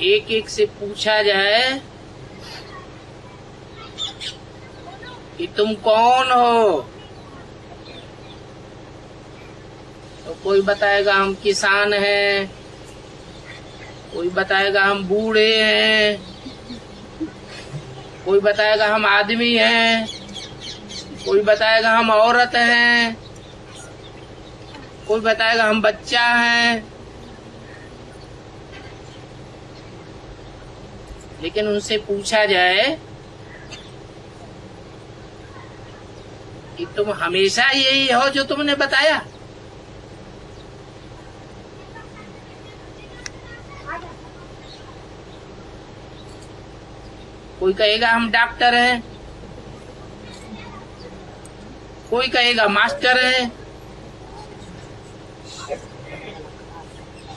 एक एक से पूछा जाए कि तुम कौन हो, तो कोई बताएगा हम किसान हैं, कोई बताएगा हम बूढ़े हैं, कोई बताएगा हम आदमी हैं, कोई बताएगा हम औरत हैं, कोई बताएगा हम बच्चा हैं। लेकिन उनसे पूछा जाए कि तुम हमेशा यही हो जो तुमने बताया, कोई कहेगा हम डॉक्टर हैं, कोई कहेगा मास्टर हैं।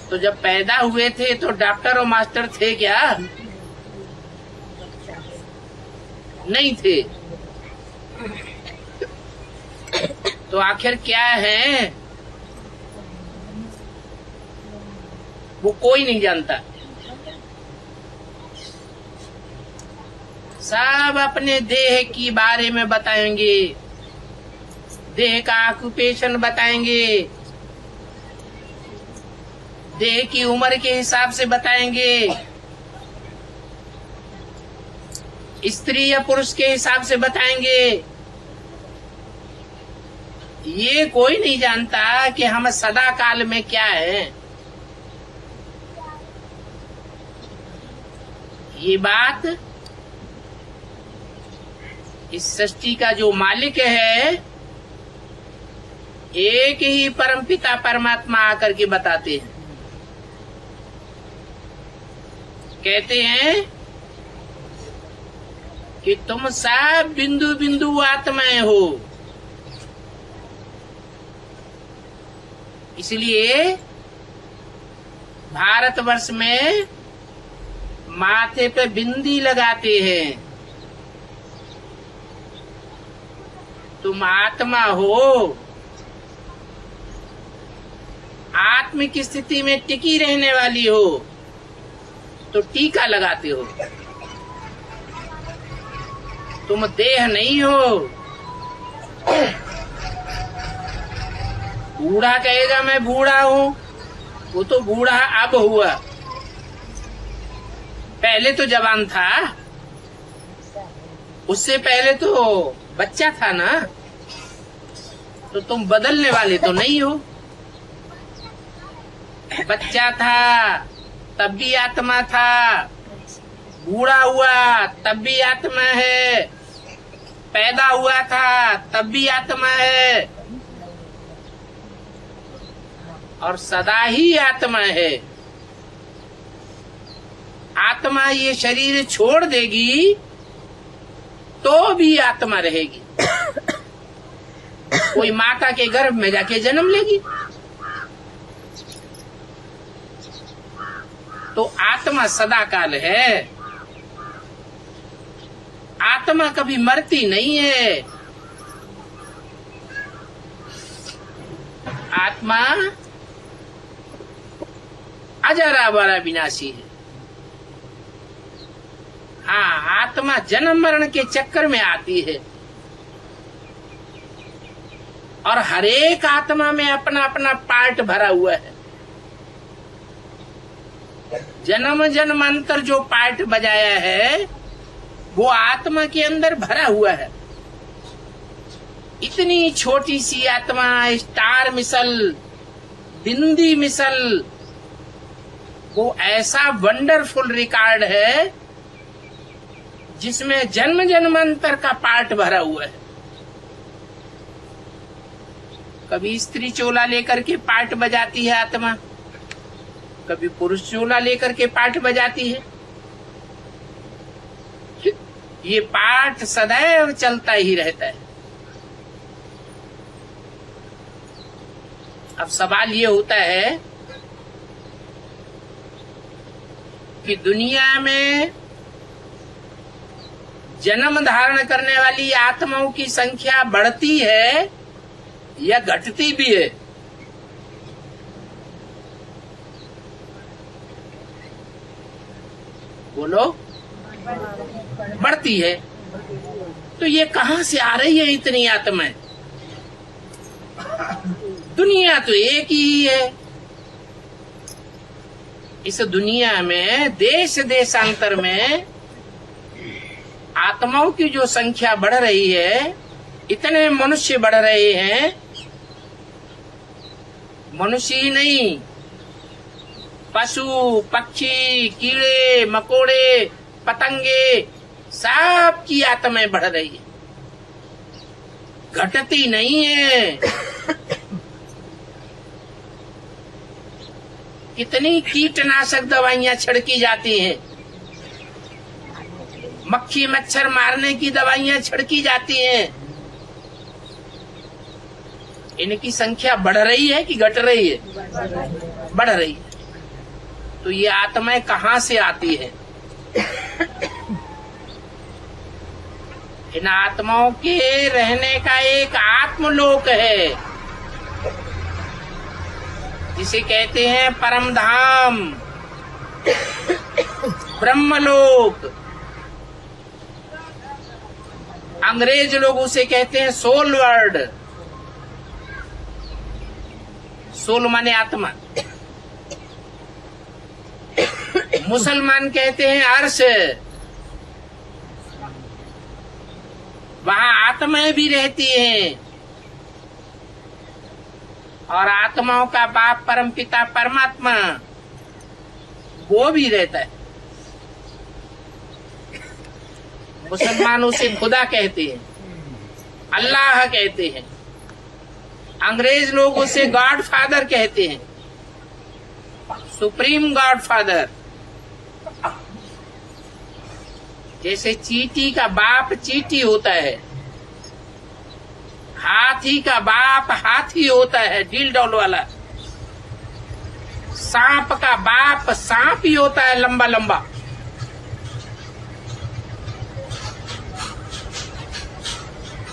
तो जब पैदा हुए थे तो डॉक्टर और मास्टर थे क्या? नहीं थे। तो आखिर क्या है वो कोई नहीं जानता। सब अपने देह की बारे में बताएंगे, देह का ऑक्यूपेशन बताएंगे, देह की उम्र के हिसाब से बताएंगे, स्त्री या पुरुष के हिसाब से बताएंगे। ये कोई नहीं जानता कि हम सदा काल में क्या है। ये बात इस सृष्टि का जो मालिक है, एक ही परमपिता परमात्मा आकर के बताते हैं। कहते हैं कि तुम सब बिंदु बिंदु आत्माएं हो। इसलिए भारतवर्ष में माथे पे बिंदी लगाते हैं। तुम आत्मा हो, आत्म की स्थिति में टिकी रहने वाली हो, तो टीका लगाते हो। तुम देह नहीं हो। बूढ़ा कहेगा मैं बूढ़ा हूं, वो तो बूढ़ा अब हुआ, पहले तो जवान था, उससे पहले तो बच्चा था ना। तो तुम बदलने वाले तो नहीं हो। बच्चा था तब भी आत्मा था, बूढ़ा हुआ तब भी आत्मा है, पैदा हुआ था तब भी आत्मा है, और सदा ही आत्मा है। आत्मा ये शरीर छोड़ देगी तो भी आत्मा रहेगी। कोई माता के गर्भ में जाके जन्म लेगी तो आत्मा सदा काल है। आत्मा कभी मरती नहीं है। आत्मा अजरा बरा विनाशी है। हाँ, आत्मा जन्म मरण के चक्कर में आती है, और हरेक आत्मा में अपना अपना पार्ट भरा हुआ है। जन्म जन्मांतर जो पार्ट बजाया है वो आत्मा के अंदर भरा हुआ है। इतनी छोटी सी आत्मा, स्टार मिसल, बिंदी मिसल, वो ऐसा वंडरफुल रिकॉर्ड है जिसमें जन्म जन्मांतर का पार्ट भरा हुआ है। कभी स्त्री चोला लेकर के पार्ट बजाती है आत्मा, कभी पुरुष चोला लेकर के पार्ट बजाती है। ये पार्ट सदैव चलता ही रहता है। अब सवाल ये होता है कि दुनिया में जन्म धारण करने वाली आत्माओं की संख्या बढ़ती है या घटती भी है? बोलो, बढ़ती है। तो ये कहां से आ रही है इतनी आत्माएं? दुनिया तो एक ही है। इस दुनिया में देश देशांतर में आत्माओं की जो संख्या बढ़ रही है, इतने मनुष्य बढ़ रहे हैं। मनुष्य ही नहीं, पशु पक्षी कीड़े मकोड़े पतंगे सब की आत्माएं बढ़ रही है, घटती नहीं है। कितनी कीटनाशक दवाइयां छिड़की जाती हैं, मक्खी मच्छर मारने की दवाइयां छिड़की जाती हैं। इनकी संख्या बढ़ रही है कि घट रही है? बढ़ रही है। तो ये आत्माएं कहां से आती है? इन आत्माओं के रहने का एक आत्मलोक है, जिसे कहते हैं परम धाम, ब्रह्मलोक। अंग्रेज लोग उसे कहते हैं सोल वर्ल्ड। सोल माने आत्मा। मुसलमान कहते हैं अर्श। वहां आत्माएं भी रहती हैं, और आत्माओं का बाप परम पिता परमात्मा वो भी रहता है। मुसलमान उसे खुदा कहते हैं, अल्लाह कहते हैं। अंग्रेज लोग उसे गॉड फादर कहते हैं, सुप्रीम गॉड फादर। जैसे चींटी का बाप चींटी होता है, हाथी का बाप हाथी होता है, डील डॉल वाला। सांप का बाप सांप ही होता है, लंबा लंबा।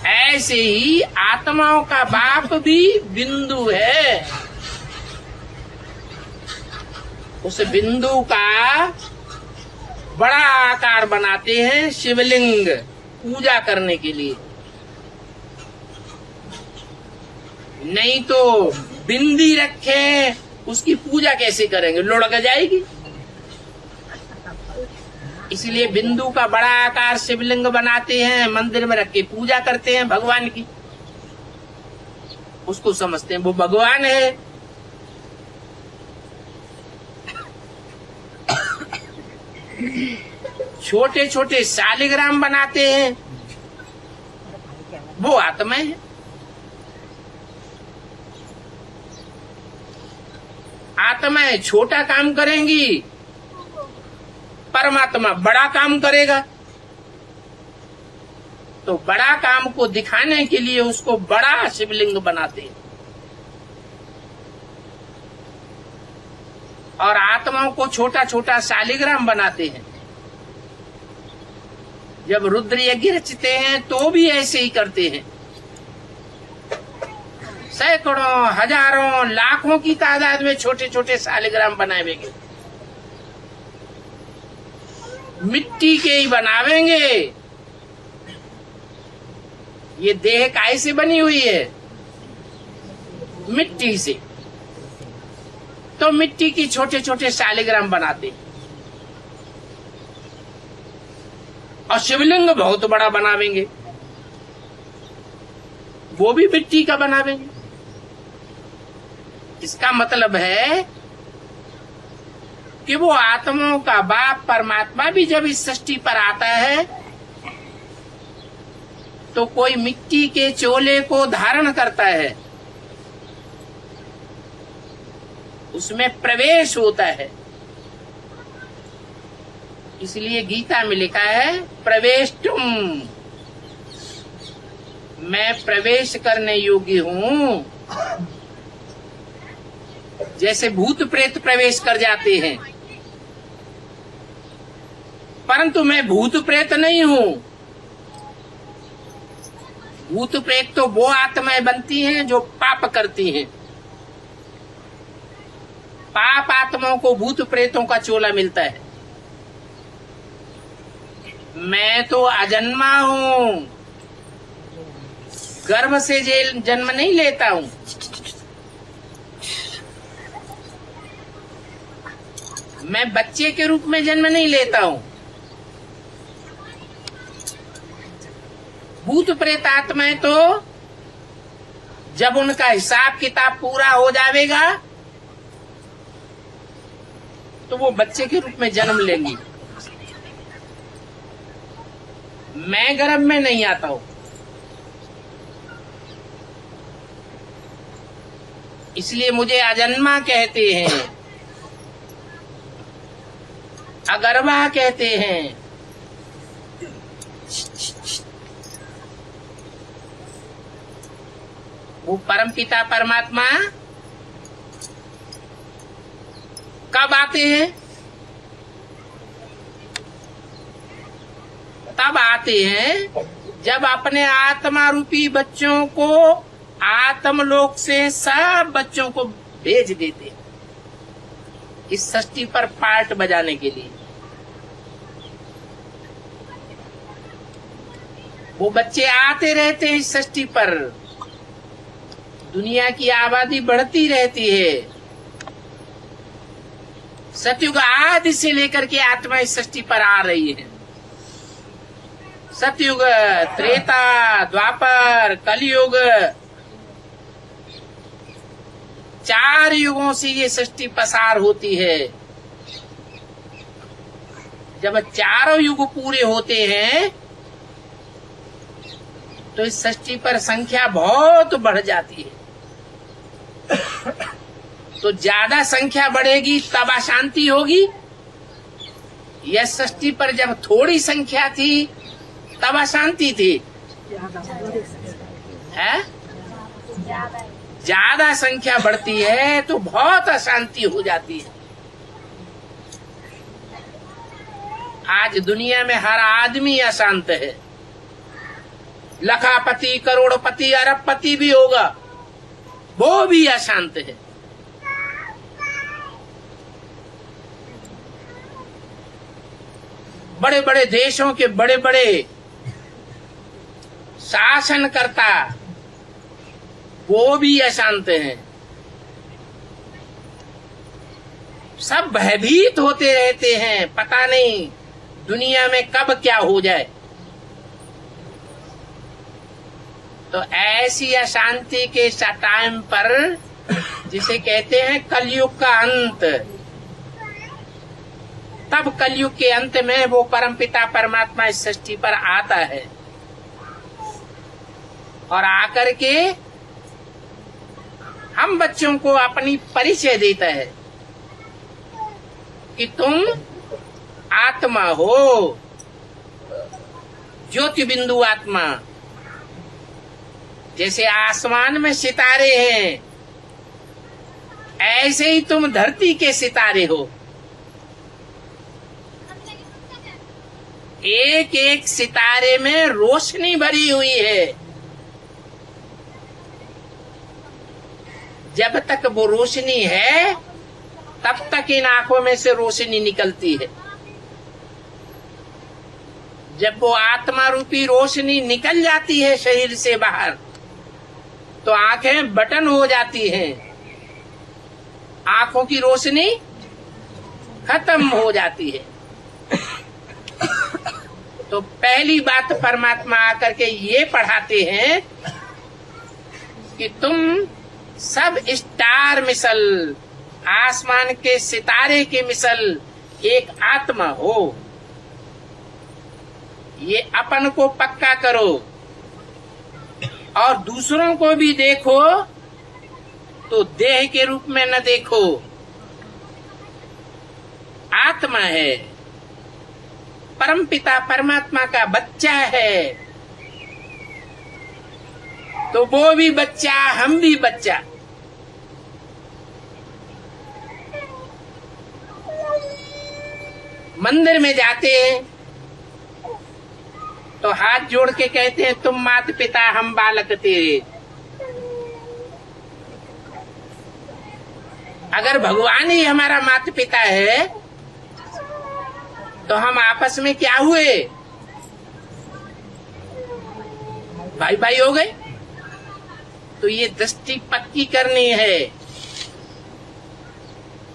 ऐसे ही आत्माओं का बाप भी बिंदु है। उस बिंदु का बड़ा आकार बनाते हैं शिवलिंग पूजा करने के लिए। नहीं तो बिंदी रखे उसकी पूजा कैसे करेंगे? लुढ़क जाएगी। इसलिए बिंदु का बड़ा आकार शिवलिंग बनाते हैं, मंदिर में रख के पूजा करते हैं भगवान की। उसको समझते हैं वो भगवान है। छोटे छोटे शालिग्राम बनाते हैं, वो आत्माएं हैं। आत्माएं छोटा काम करेंगी, परमात्मा बड़ा काम करेगा। तो बड़ा काम को दिखाने के लिए उसको बड़ा शिवलिंग बनाते हैं, और आत्माओं को छोटा छोटा शालिग्राम बनाते हैं। जब रुद्र यज्ञ रचते हैं तो भी ऐसे ही करते हैं। सैकड़ों हजारों लाखों की तादाद में छोटे छोटे शालिग्राम बनावेंगे। मिट्टी के ही बनावेंगे। ये देह काय से बनी हुई है? मिट्टी से। तो मिट्टी की छोटे छोटे शालिग्राम बनाते हैं, और शिवलिंग बहुत बड़ा बनावेंगे, वो भी मिट्टी का बनावेंगे। इसका मतलब है कि वो आत्माओं का बाप परमात्मा भी जब इस सृष्टि पर आता है तो कोई मिट्टी के चोले को धारण करता है, उसमें प्रवेश होता है। इसलिए गीता में लिखा है प्रवेष्टुम, मैं प्रवेश करने योग्य हूं। जैसे भूत प्रेत प्रवेश कर जाते हैं, परंतु मैं भूत प्रेत नहीं हूं। भूत प्रेत तो वो आत्माएं बनती हैं जो पाप करती हैं। पाप आत्माओं को भूत प्रेतों का चोला मिलता है। मैं तो अजन्मा हूँ, गर्भ से जन्म नहीं लेता हूँ। मैं बच्चे के रूप में जन्म नहीं लेता हूँ। भूत प्रेत आत्माएं तो जब उनका हिसाब किताब पूरा हो जाएगा तो वो बच्चे के रूप में जन्म लेंगी। मैं गर्भ में नहीं आता हूं, इसलिए मुझे अजन्मा कहते हैं, अगर्भा कहते हैं। वो परमपिता परमात्मा कब आते हैं? तब आते हैं जब अपने आत्मा रूपी बच्चों को आत्मलोक से सब बच्चों को भेज देते हैं इस सृष्टि पर पार्ट बजाने के लिए। वो बच्चे आते रहते हैं इस सृष्टि पर। दुनिया की आबादी बढ़ती रहती है। सतयुग आदि से लेकर के आत्मा इस सृष्टि पर आ रही है। सतयुग, त्रेता, द्वापर, कलयुग, 4 युगों से ये सृष्टि पसार होती है। जब 4 युग पूरे होते हैं तो इस सृष्टि पर संख्या बहुत बढ़ जाती है। तो ज्यादा संख्या बढ़ेगी तब अशांति होगी। यह सृष्टि पर जब थोड़ी संख्या थी तब अशांति थी। है? ज्यादा संख्या बढ़ती है तो बहुत अशांति हो जाती है। आज दुनिया में हर आदमी अशांत है। लखापति, करोड़पति, अरबपति भी होगा, वो भी अशांत है। बड़े बड़े देशों के बड़े बड़े शासनकर्ता वो भी अशांत हैं। सब भयभीत होते रहते हैं, पता नहीं दुनिया में कब क्या हो जाए। तो ऐसी अशांति के टाइम पर जिसे कहते हैं कलयुग का अंत, तब कलयुग के अंत में वो परमपिता परमात्मा इस सृष्टि पर आता है और आकर के हम बच्चों को अपनी परिचय देता है कि तुम आत्मा हो, ज्योति बिंदु आत्मा। जैसे आसमान में सितारे हैं ऐसे ही तुम धरती के सितारे हो। एक एक सितारे में रोशनी भरी हुई है। जब तक वो रोशनी है तब तक इन आंखों में से रोशनी निकलती है। जब वो आत्मा रूपी रोशनी निकल जाती है शरीर से बाहर तो आंखें बटन हो जाती हैं, आंखों की रोशनी खत्म हो जाती है। तो पहली बात परमात्मा आकर के ये पढ़ाते हैं कि तुम सब स्टार मिसल, आसमान के सितारे के मिसल एक आत्मा हो। ये अपन को पक्का करो और दूसरों को भी देखो तो देह के रूप में न देखो। आत्मा है, परमपिता परमात्मा का बच्चा है, तो वो भी बच्चा, हम भी बच्चा। मंदिर में जाते हैं तो हाथ जोड़ के कहते हैं तुम माता पिता, हम बालक तेरे। अगर भगवान ही हमारा माता पिता है तो हम आपस में क्या हुए? भाई भाई हो गए। तो ये दृष्टि पक्की करनी है।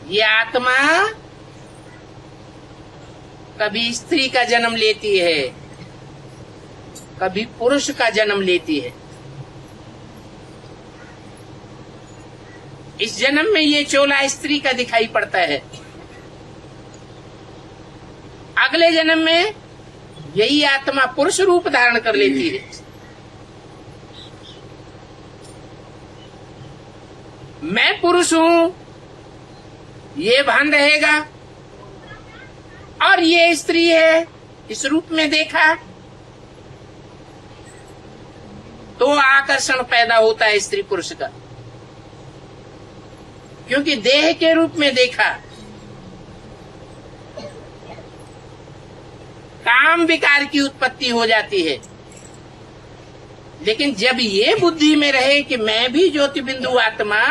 ये आत्मा कभी स्त्री का जन्म लेती है, कभी पुरुष का जन्म लेती है। इस जन्म में ये चोला स्त्री का दिखाई पड़ता है, अगले जन्म में यही आत्मा पुरुष रूप धारण कर लेती है। मैं पुरुष हूं ये भान रहेगा, और ये स्त्री है इस रूप में देखा तो आकर्षण पैदा होता है स्त्री पुरुष का, क्योंकि देह के रूप में देखा। काम विकार की उत्पत्ति हो जाती है। लेकिन जब ये बुद्धि में रहे कि मैं भी ज्योति बिंदु आत्मा,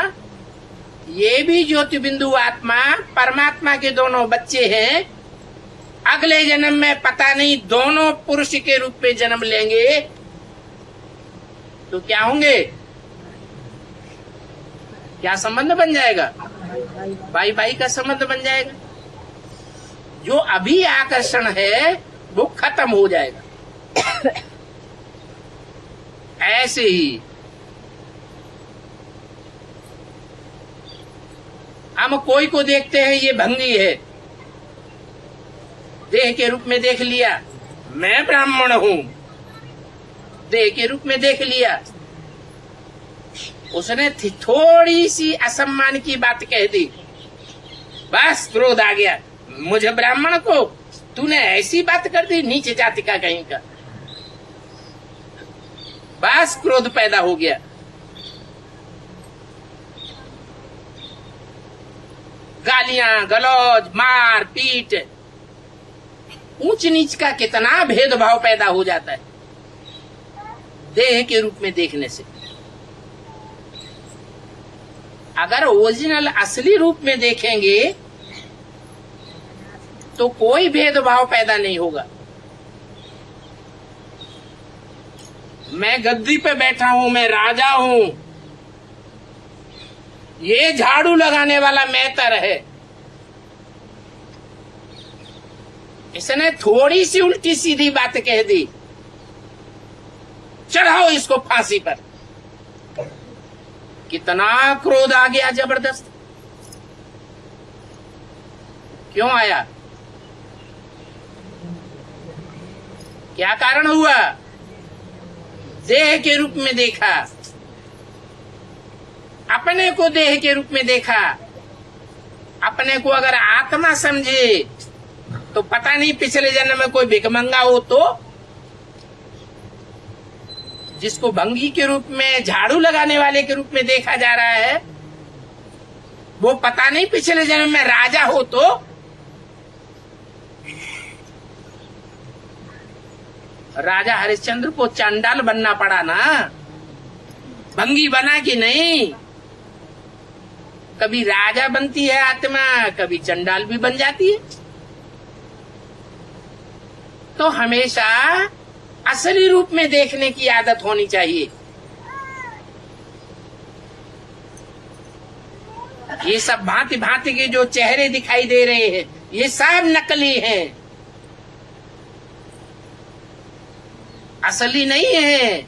ये भी ज्योति बिंदु आत्मा, परमात्मा के दोनों बच्चे हैं, अगले जन्म में पता नहीं दोनों पुरुष के रूप में जन्म लेंगे तो क्या होंगे? क्या संबंध बन जाएगा? भाई भाई का संबंध बन जाएगा। जो अभी आकर्षण है वो खत्म हो जाएगा। ऐसे ही हम कोई को देखते हैं ये भंगी है, देह के रूप में देख लिया, मैं ब्राह्मण हूं, देह के रूप में देख लिया। उसने थोड़ी सी असम्मान की बात कह दी, बस क्रोध आ गया। मुझे ब्राह्मण को तूने ऐसी बात कर दी, नीचे जाति का कहीं का, बस क्रोध पैदा हो गया। गालियां गलौज मार पीट, ऊंच नीच का कितना भेदभाव पैदा हो जाता है देह के रूप में देखने से। अगर ओरिजिनल असली रूप में देखेंगे तो कोई भेदभाव पैदा नहीं होगा। मैं गद्दी पे बैठा हूं, मैं राजा हूं, ये झाड़ू लगाने वाला मेहतर है। इसने थोड़ी सी उल्टी सीधी बात कह दी, चढ़ाओ इसको फांसी पर। कितना क्रोध आ गया जबरदस्त। क्यों आया? क्या कारण हुआ? देह के रूप में देखा, अपने को देह के रूप में देखा। अपने को अगर आत्मा समझे तो पता नहीं पिछले जन्म में कोई भिखमंगा हो तो, जिसको भंगी के रूप में, झाड़ू लगाने वाले के रूप में देखा जा रहा है, वो पता नहीं पिछले जन्म में राजा हो तो। राजा हरिश्चंद्र को चंडाल बनना पड़ा ना, भंगी बना कि नहीं। कभी राजा बनती है आत्मा, कभी चंडाल भी बन जाती है। तो हमेशा असली रूप में देखने की आदत होनी चाहिए। ये सब भांति भांति के जो चेहरे दिखाई दे रहे हैं ये सब नकली हैं, असली नहीं है।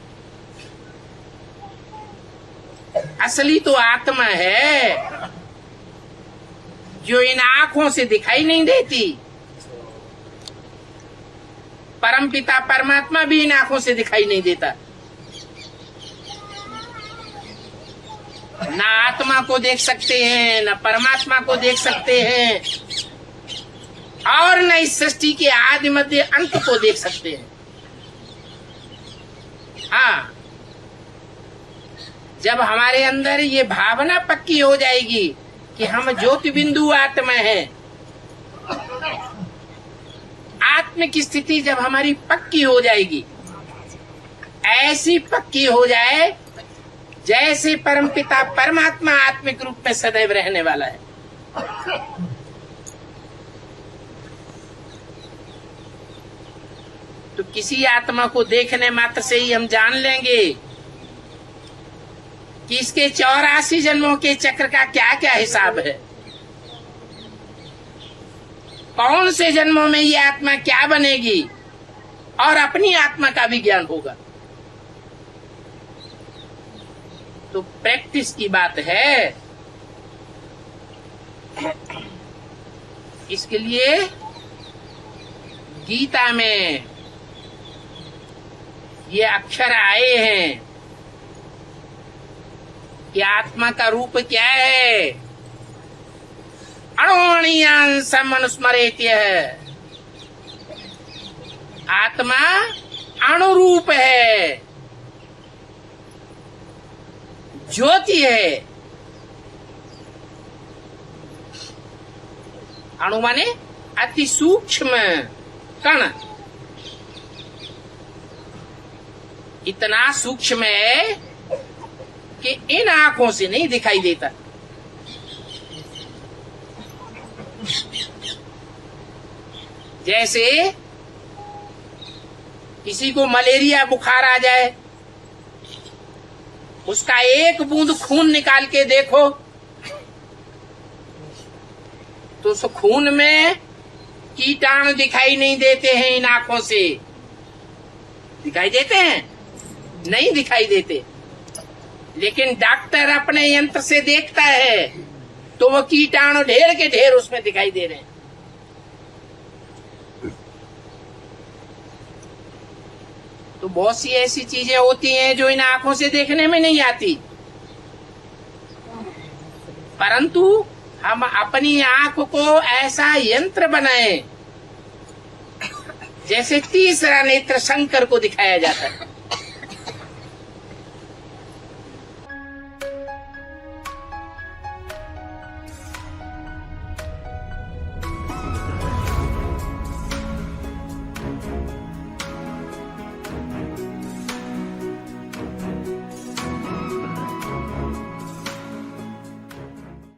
असली तो आत्मा है जो इन आंखों से दिखाई नहीं देती। परमपिता परमात्मा भी इन आंखों से दिखाई नहीं देता। ना आत्मा को देख सकते हैं, ना परमात्मा को देख सकते हैं, और न इस सृष्टि के आदि मध्य अंत को देख सकते हैं। हाँ, जब हमारे अंदर ये भावना पक्की हो जाएगी कि हम ज्योति बिंदु आत्मा है, आत्म की स्थिति जब हमारी पक्की हो जाएगी, ऐसी पक्की हो जाए जैसे परमपिता परमात्मा आत्मिक रूप में सदैव रहने वाला है। तो किसी आत्मा को देखने मात्र से ही हम जान लेंगे कि इसके 84 जन्मों के चक्र का क्या क्या हिसाब है, कौन से जन्मों में ये आत्मा क्या बनेगी, और अपनी आत्मा का भी ज्ञान होगा। तो प्रैक्टिस की बात है। इसके लिए गीता में ये अक्षर आए हैं कि आत्मा का रूप क्या है। अणुअणीयांसम अनुस्मरेत्य है। आत्मा अणुरूप है, ज्योति है। अणु माने अति सूक्ष्म कण, इतना सूक्ष्म है कि इन आंखों से नहीं दिखाई देता। जैसे किसी को मलेरिया बुखार आ जाए, उसका एक बूंद खून निकाल के देखो तो उस खून में कीटाणु दिखाई नहीं देते हैं। इन आंखों से दिखाई देते हैं? नहीं दिखाई देते। लेकिन डॉक्टर अपने यंत्र से देखता है तो वो कीटाणु ढेर के ढेर उसमें दिखाई दे रहे हैं। तो बहुत सी ऐसी चीजें होती हैं जो इन आंखों से देखने में नहीं आती, परंतु हम अपनी आंख को ऐसा यंत्र बनाएं जैसे तीसरा नेत्र शंकर को दिखाया जाता है।